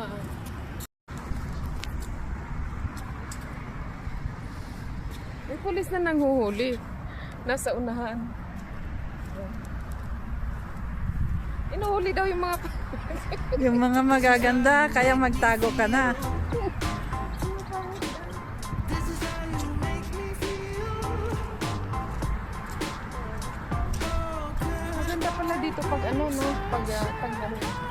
dumaan. May pulis na nanghuhuli. Nasa unahan. Inuhuli daw yung mga Yung mga magaganda, kaya magtago ka na. maganda pala dito pag ano no, pag ano.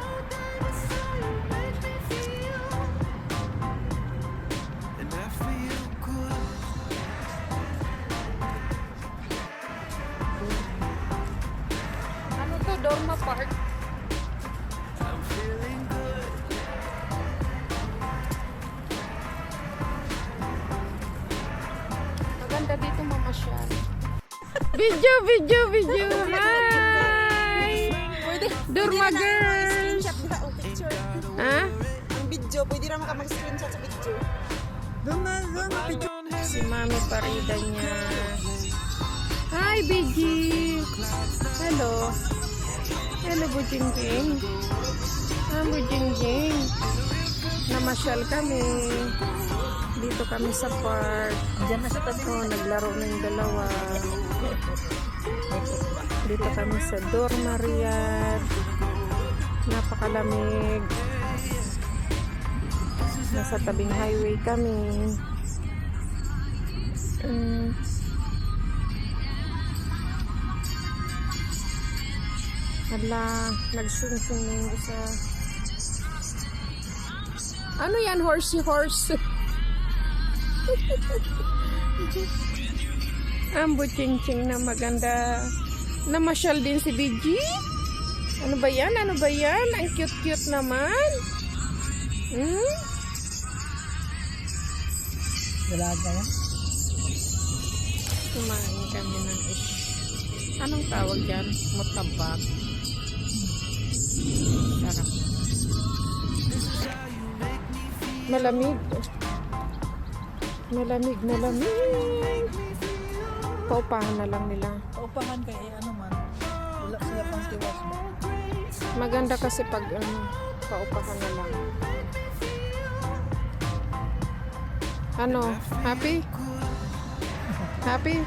Ano to, Dorma Park? Maganda dito mamasyal. Video. Hi! Dorma girls! Screenshot nila o picture. Ha? Ang video, pwede naman ka mag-screenshot sa picture. Doon na, picture. Si Mami Parida niya. Hi, BG! Hello. Hello, Bujingjing. Bujingjing. Namasyal kami. Dito kami sa park. Diyan na sa tabi. Oh, naglaro na yung dalawa. Dito kami sa Dorma Riyadh. Napakalamig. Nasa tabing highway kami. Hala, nagsung-sung na yung isa. Ano yan? Horsey horse. Ang buching-ching na maganda. Namasyal din si BG. Ano ba yan? Ang cute-cute naman. Dalaga yan. Kumain kami ng anong tawag yan? Mutabak. Sarap. Malamig. Paupahan na lang nila. Paupahan kay ano man. Wala sila pang tiwas mo. Maganda kasi pag paupahan na lang. Ano? Happy? Happy?